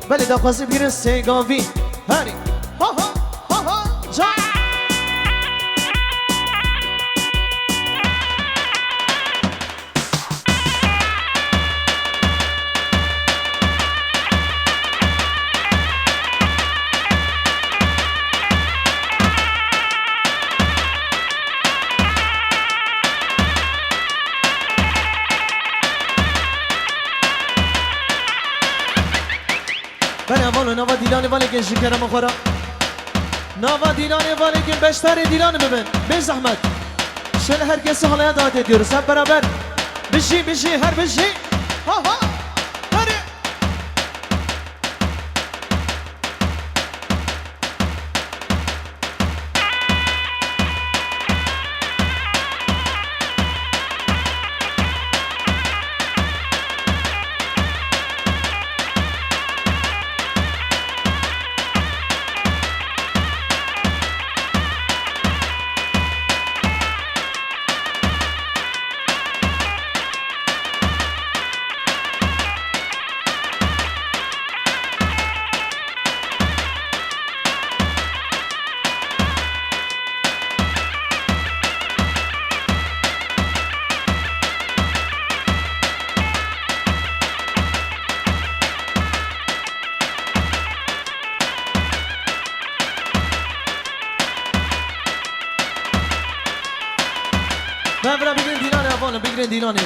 بله دخواستی بیرن سیگاوی هری ها ها ها ها جا بله اولو نوا دیلانه ولی که شکرم خورا نوا دیلانه ولی که بشتر دیلانه ببین به زحمت شل هر کسی حالا داد ediyoruz hep beraber بشی هر بشی ها ها هری بابرا بگیرین دیلانه اولو بگیرین دیلانه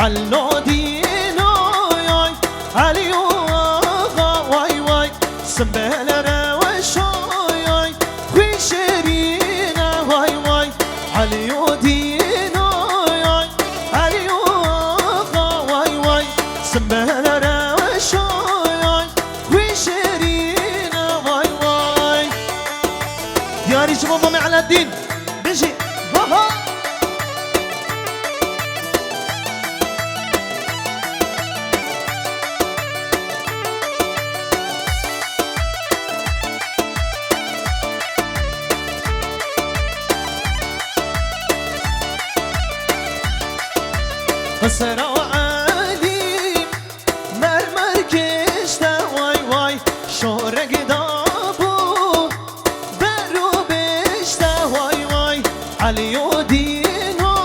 علو دينو ياي عليو آغا واي واي سنبهلنا وشاي خوي شيرينا واي واي عليو دينو ياي عليو آغا واي واي سنبهلنا وشاي خوي شيرينا واي واي يا ريش ماما على الدين بيجي ها سرا علی مرمر کشته وای وای شورگ دابو برو بشته وای وای علی و دینو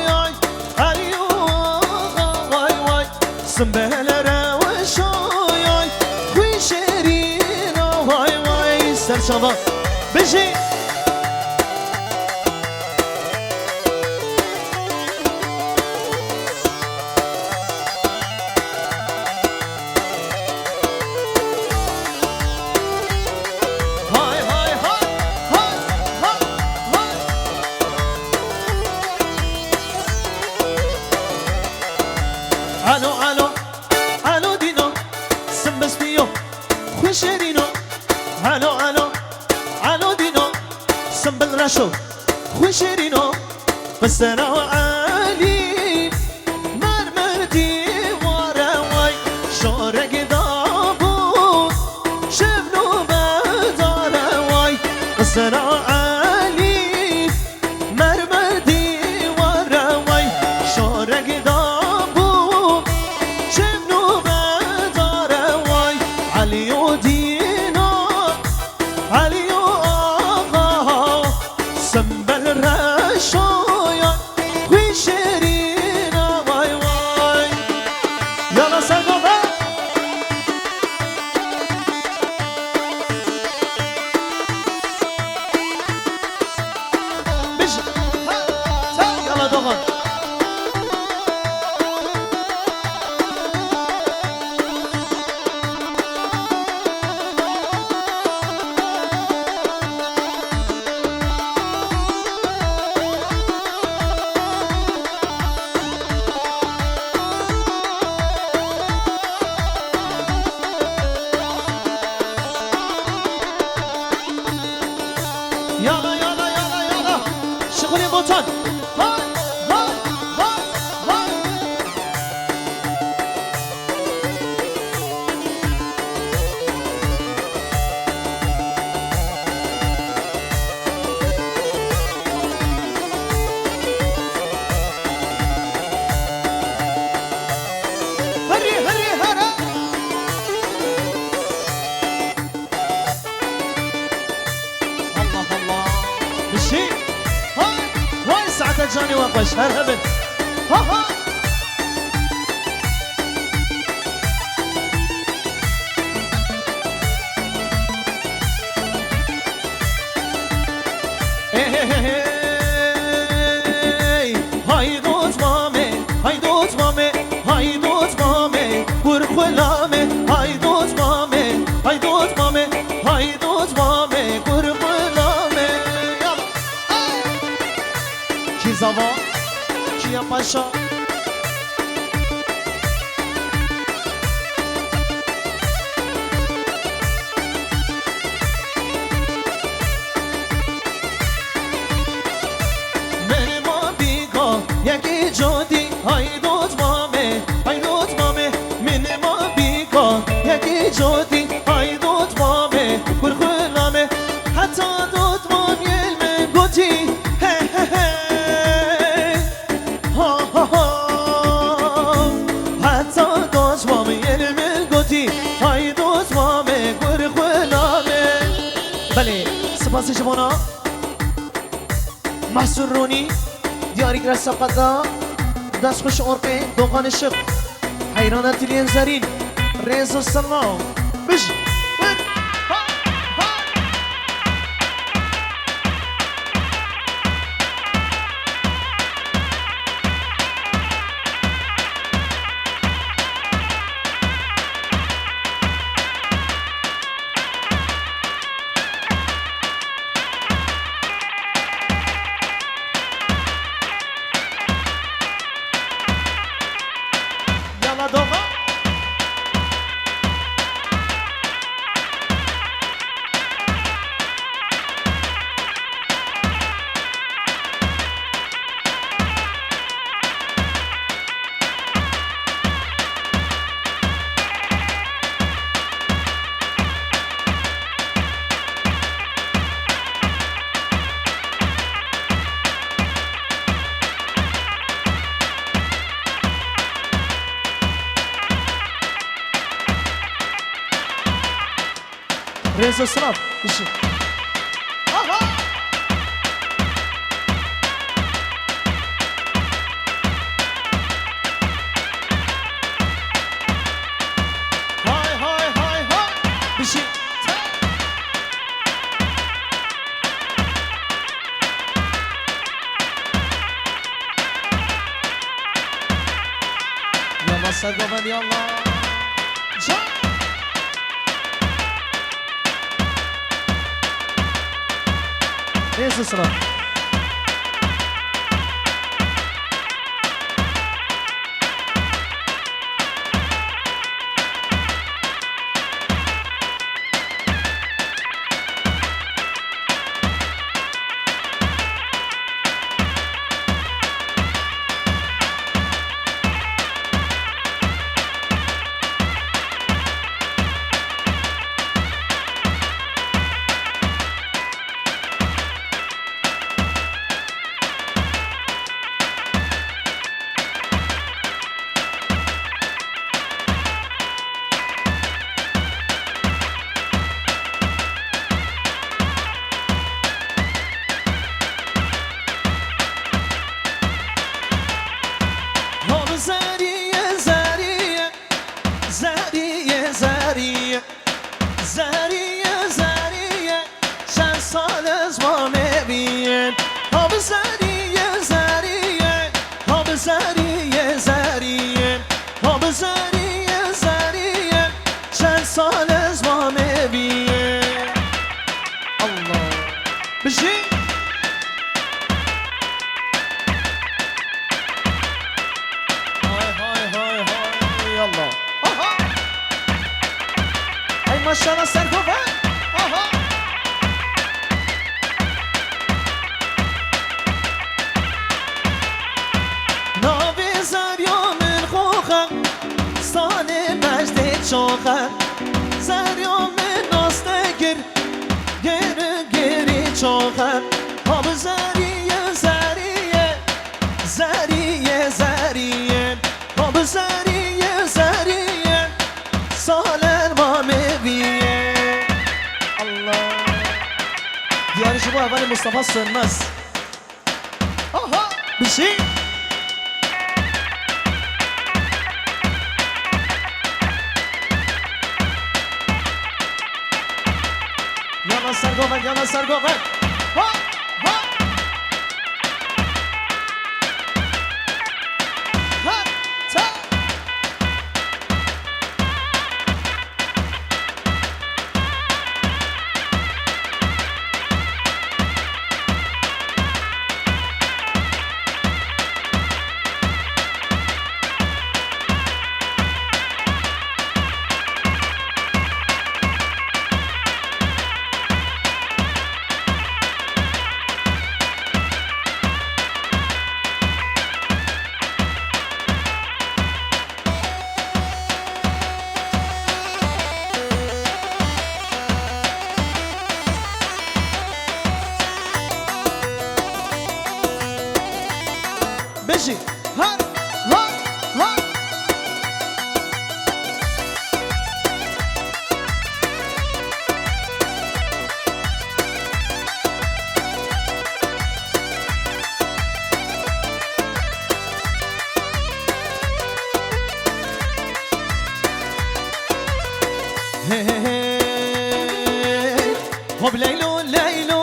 یای علی و آقا وای وای سنبهل روشای خوی شیرین وای وای سر شما بشی الو دینو سمبس بیو خوشرینو الو دینو سمبل راشو خوشرینو بسرا علی مرمر دیواره وای شارگ دابو شبنو بداره وای بسرا علی مرمر دیواره وای شارگ علیو دینو علیو آقا سنبل رشایا خوی هر هبن ها ها هایدوت مامه هایدوت مامه هایدوت مامه گرخلامه هایدوت مامه هایدوت مامه هایدوت مامه گرخلامه کی زوا کیا پاشا یکی جودی هایدوت مامه هایدوت مامه من ما بیکا یکی جودی هایدوت مامه گرخلامه حتی دوت مام یلمه گوتی هی هی هی ها ها ها حتی دوت مام یلمه گوتی هایدوت مامه گرخلامه بله سپاسی جوانا محسن رونی دیاری که سقطا دست خوش ارقه دوغان شق حیرانت لین زرین ریز و سلام بش رئيس الصراف بشي هاي هاي هاي هاي بشي يلا صدقا يلا ايش الصراط بشي هاي هاي هاي هاي يلا هاي ما شاء الله سركوفة نابي زار يوم الخوخة صاني مجد شوخة زار يوم الناس تكر geri çoğar Abi zariye zariye Zariye zariye Abi zariye zariye Salen mameviye Allah Diyar Şubu Havali Mustafa Sönmez Aha bir şey هر هر هر هوب ليلو ليلو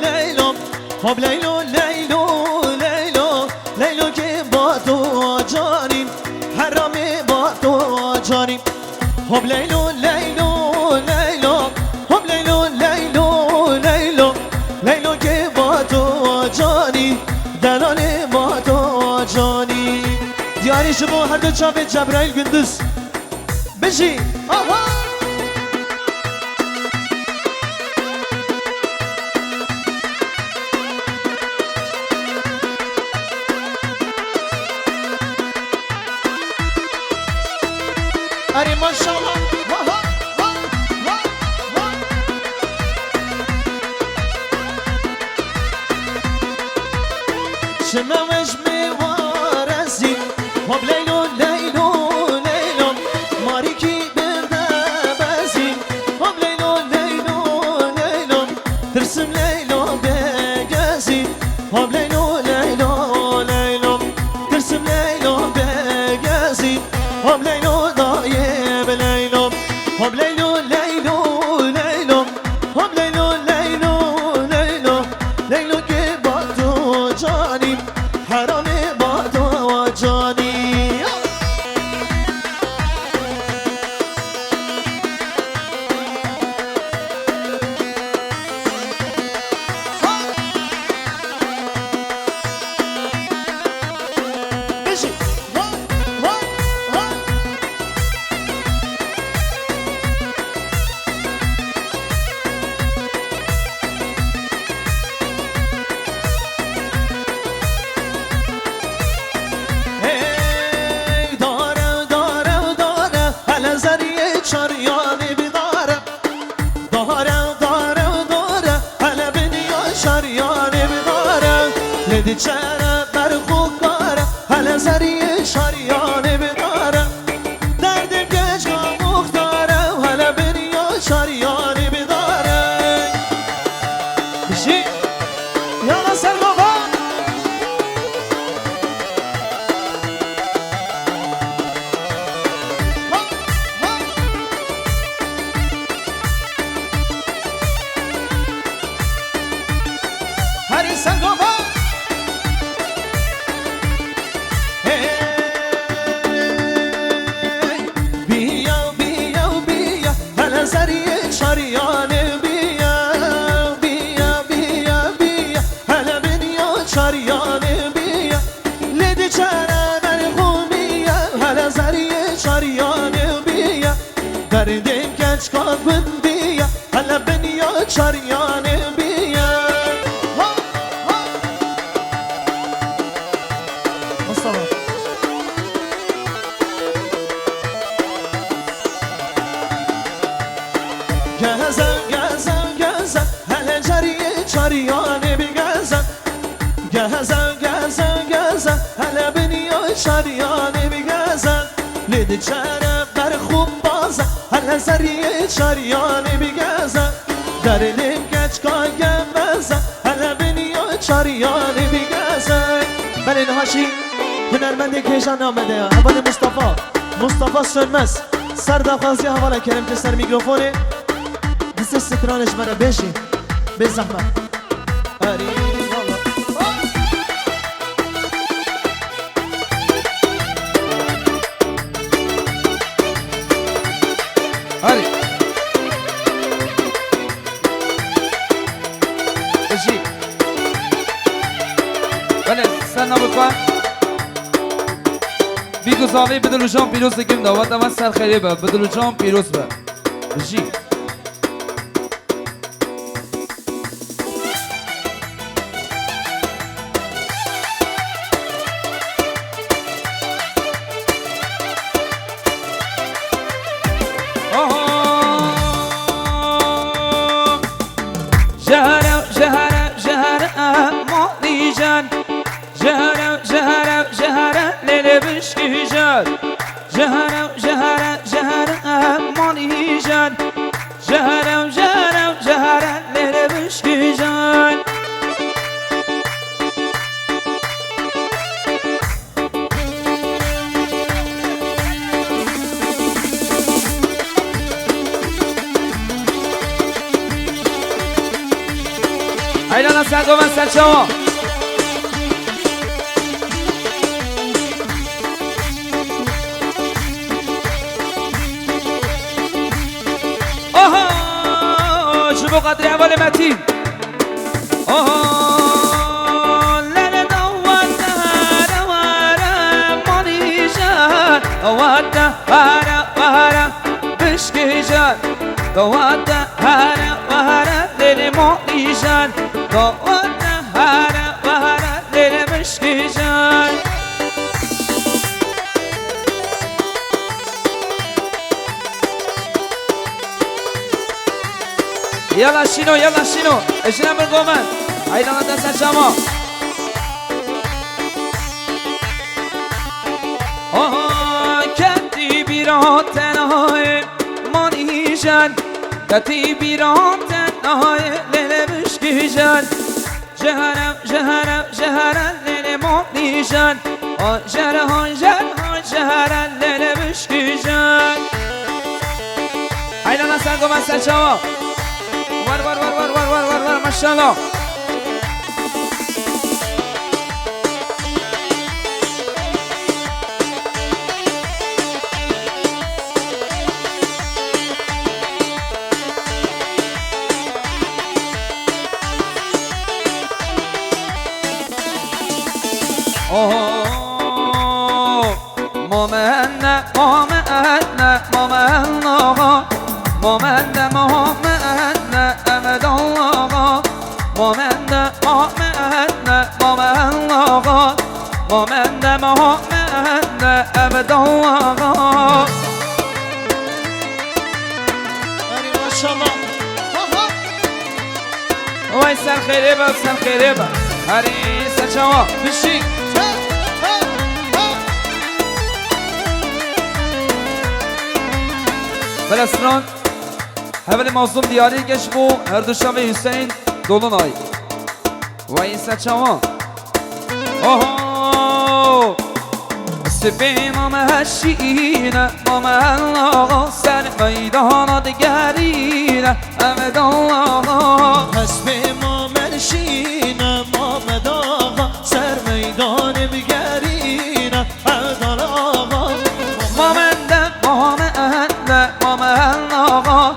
ليلو هوب ليلو ليلو ليلو ليلو که با تو جانی حرامی با تو جانی هوب لیلو لیلو لیلو هوب لیلو لیلو لیلو لیلو که با تو جانی دلال با تو جانی دیاری شما هر دو چاپ جبرائیل گندوز بشی آها اری ماشاءالله شموش میوارسی هوب لیلو لیلو لیلو ماری کی برده بزی هوب لیلو لیلو لیلو ترسم لیلو بگزی هوب لیلو لیلو لیلو ترسم لیلو بگزی هوب لیلو دایب لیلو هوب لیلو لیلو لیلو هوب لیلو لیلو لیلو لیلو که با تو جانی حرام با تو جانی بشی شریانی بداره داره داره داره هلا بنیا شریانی بداره لدی چرا بر خوب کاره هلا زری شریانی بداره دردم گشت مختاره هلا بنیا شریانی بداره بشی یالا سرگوبا هری سنگوبا بیا بیا بیا هلا زری شریانه بیا بیا بیا بیا هلا بنیا شریانه بیا لدی چرا در خوبیه هلا زری شریانه بیا دردم کچ کن بندیه هلا بنیا شریانه بیا گزن گزن گزن هل جریه چریانه بگزن گزن گزن گزن هل بنیا چریانه بگزن لید چرا بر خوب بازن هل زریه چریانه بگزن در لیم گچ کان گمزن هل بنیا چریانه بگزن بله نهاشی هنرمند کیشان آمده اول مصطفی سرمس سردخوازی حواله کرم که سر میکروفونه دست سترانش مرا بشی به زحمت آری آری بشی بله سر نبخواه بیگو صاحبی بدلو جان پیروز کم دعوت اما سر خیلی با بدلو جان پیروز با بشی جهرة جهرة جهرة مالي جان جهرة جهرة جهرة يلا سعد ومن سعد شوا اوه شوفوا قدر عبالي متين اوه لا دوّرنا دوّرنا مانيشان دوّرنا وهرا بشكيشان دوّرنا وهرا للي مانيشان دوّرنا وهرا للي بشكيشان يلا شنو يلا شنو اشنا بالقومن هيدا لا تنسى شما كتي بيران تنهاي مانيشان كتي بيران تنهاي ليلة بشكيشان جهرم جهرم جهرم ليلة مانيشان جهرم جهرم جهرم ليلة بشكيشان هيدا نسى القومن سال شما ور ما شاء الله ممنا ممنا ممنا ممنا ممنا أمد الله ممنا ممنا ممنا ممنا ممنا أمد الله ما شاء الله وای سر خیره با هری سر شما بشی بلستران هول مازوم دیاری گشبو هر دو شب حسین دولونای وای سر شما اوه سپی مام هشینه مام الله سر میدان دگرینه امد الله حسب ما منشینه محمد آقا سر میدان بگرینه عدال آقا مامنده مامنده مامنده آقا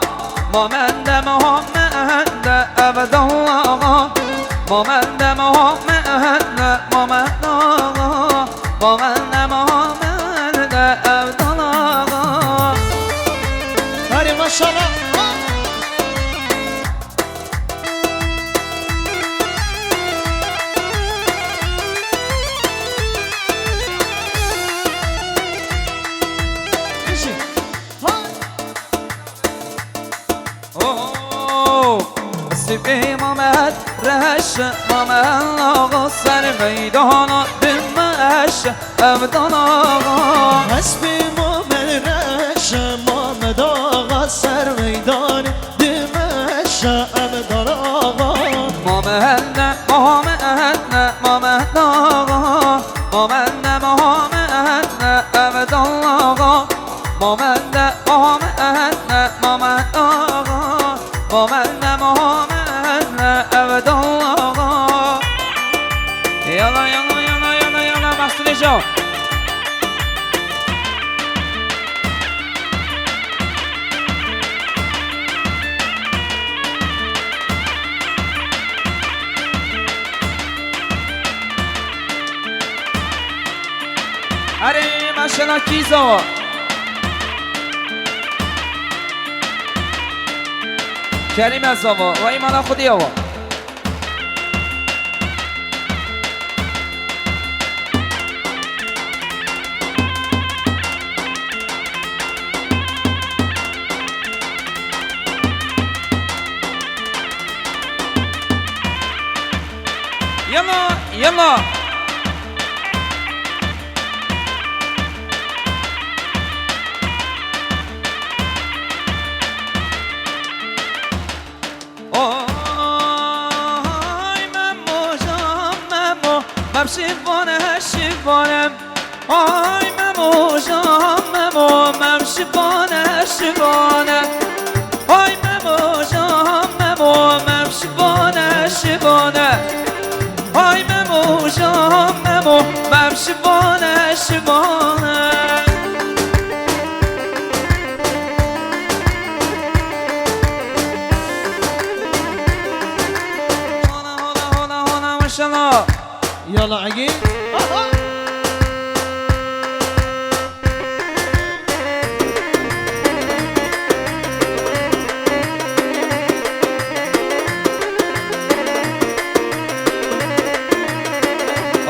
مامنده مامنده عبد الله مامنده مامنده مامنده آقا مامنده مامنده عبد الله هری ماشاءالله سبی مامد رهش مامد آقا سر میدان دمش عبدان آقا حسب ما رش محمد آقا سر میدان دمش عبدال آقا مامد مامد مامد آقا مامد مامد عبدان آقا مامد مامد مامد آقا مامد مامد عبد الله يلا يلا يلا يلا يلا محسن جو أري ما شاء الله كيزو کریم از آوا و ایمان خودی آوا يلا يلا شیفانم آی ممو جام ممو مم شیفانم آی ممو جام ممو مم شیفانم مم شبانه شبانه هنا ما شاء الله يلا عقيل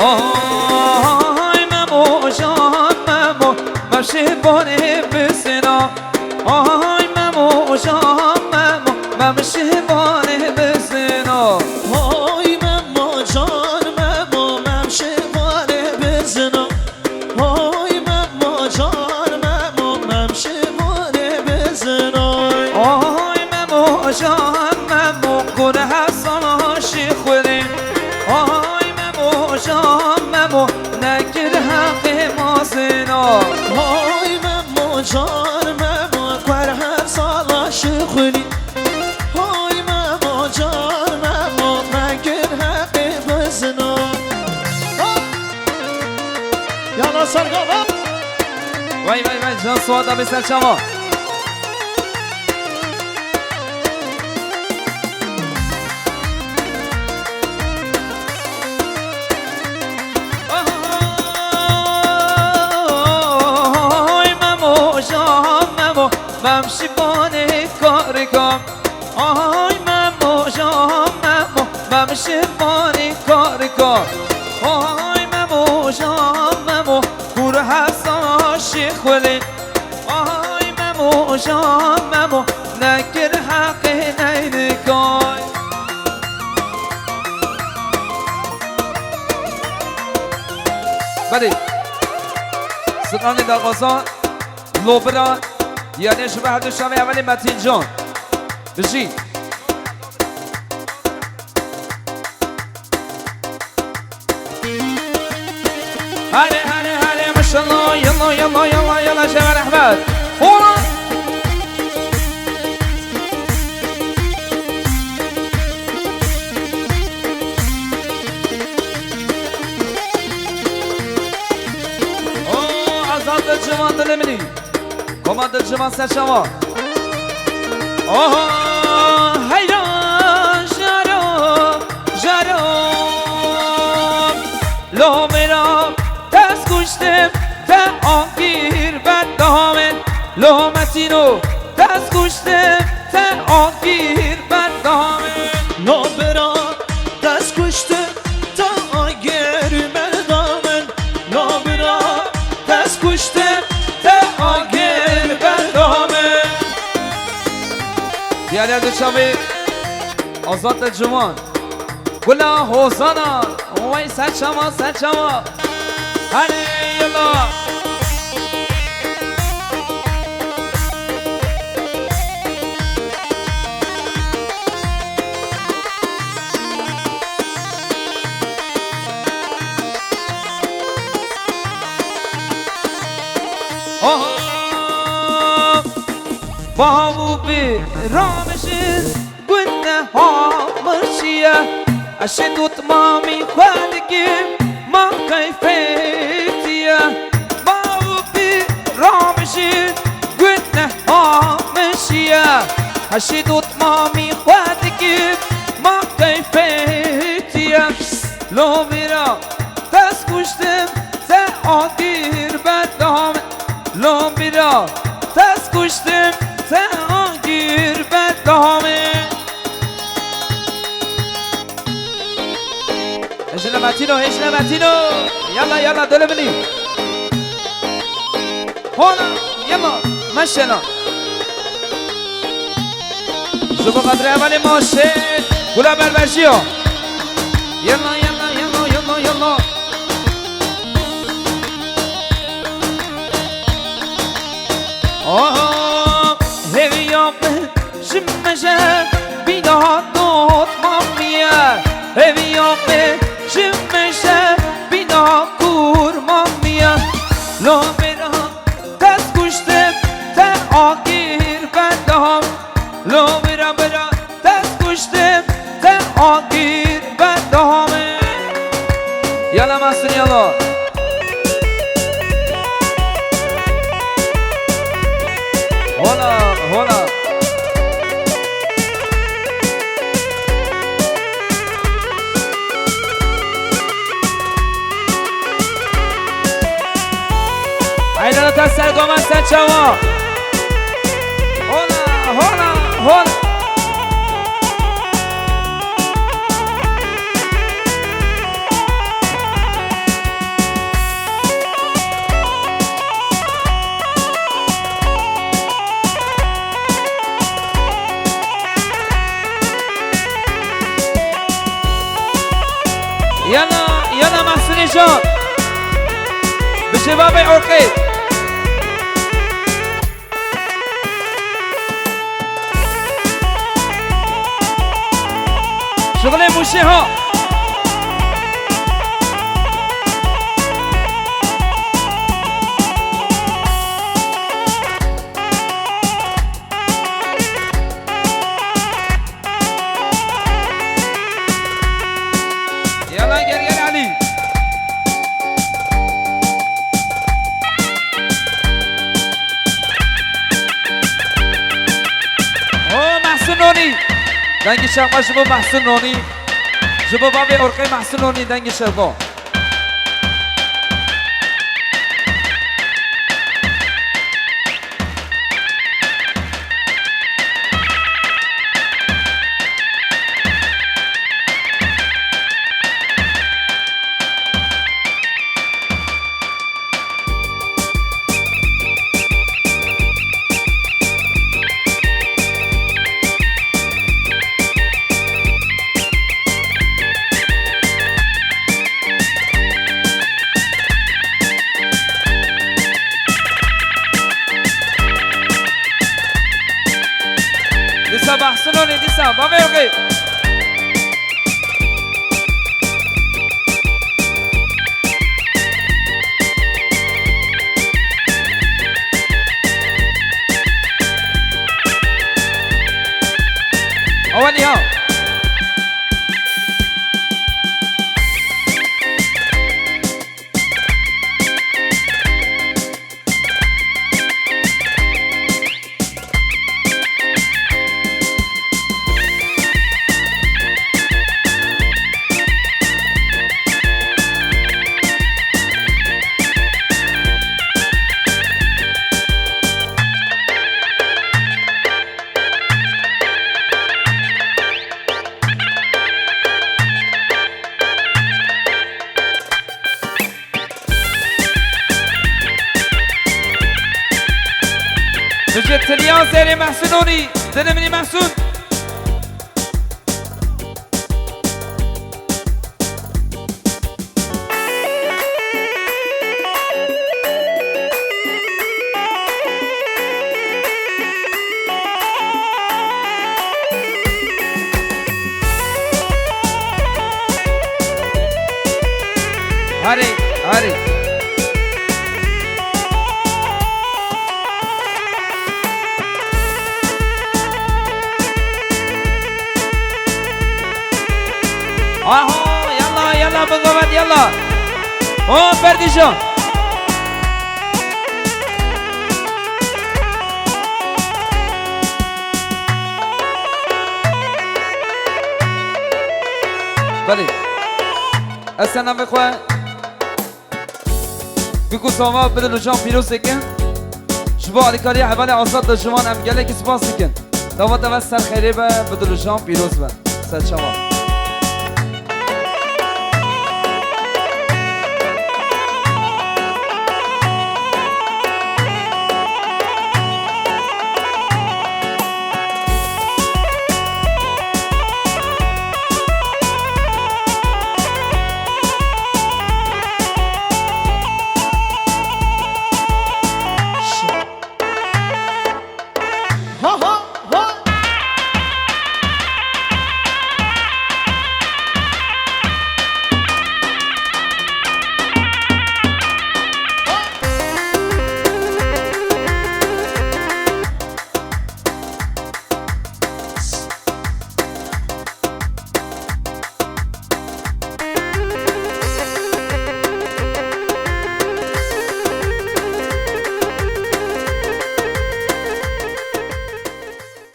آهای ممو جان ممو ممشبانه بسنا آهای ممو جان ممو ممشبانه بسنا های ممو جان ممو ممشبانه بزنا های ممو جان ممو ممشبانه بزنا آهای ممو جان ممو گره حسان شیخوری آهای ممو جان ممو نکر حق ماسنا های ممو جان ممو کور هر سالا شخوری های ممو جان ممو مگر حق بزنا یالا سرگاوا وای وای وای جان سوادا بسر شما ممشی بانه کار کام آهای ممو جام ممو ممشی بانه کار کام آهای ممو جام ممو کور حسان شیخولی آهای ممو جام ممو نکر حق نینکای بله سلطان دلقاسان لوبران یعنی شما هر دو شما اولی متین جان بشین هره هره هره ماشالله یلا یلا یلا یلا شما رحمت هورا آزاد جوان دل منی کماند جوان سر شما هیران جرام جرام لو میرم دست کشتم تا آنگیر بردامن لو متینو دست کشتم تا آنگیر بردامن لو برا دست کشته تا آگر بردامن لو برا دست کشته تا آگر بردامن دیاری دو شمی آزاد جوان گلا حوزانا وای سر شما هره یلا باو بی رامشین گنه ها مرشیه اشدوت مامی خالگیم ما کیفیتیه باو بی رامشین گنه ها مرشیه اشدوت مامی خالگیم ما کیفیتیه لو میرا دست کشتم تا آگیر بدام لو میرا دست کشتم تا آگیر بدامه هجنه متینو یلا یلا دل منی هونا یلا مشنا شما قدر اولی ماشه گلا بربشی ها یلا یلا یلا یلا یلا هیوی یابه شمشه بیداد دوت مامیه هیوی یابه شمشه بیداد کور مامیه لو برام دست کشتم تا آگیر بدام لو برام دست کشتم تا آگیر بدامه یلا محسن یلا تا سرگام سرچوا هونا هونا هونا يلا يلا محسن جان بشباب عرقي شغل موشي ها يلا جرجر علي هو محسن نوني دنگ شرقا شبو محسن نونی شبو بابی ارقی محسن نونی دنگ شرقا دسا محسن نونی دسا بابی ارقی اولی ها بجد تليان زيري محسنوني دنمني محسون هاري هاري اهو يلا يلا بقوت يلا هو فردي جان بله السلام بخواه بكو ساما بدلو جان پیروز کن شبا علیکاری حوال آزاد دجمان ام گله که سپاس کن دعوت و سر خیره بدلو جان پیروز بن سر شما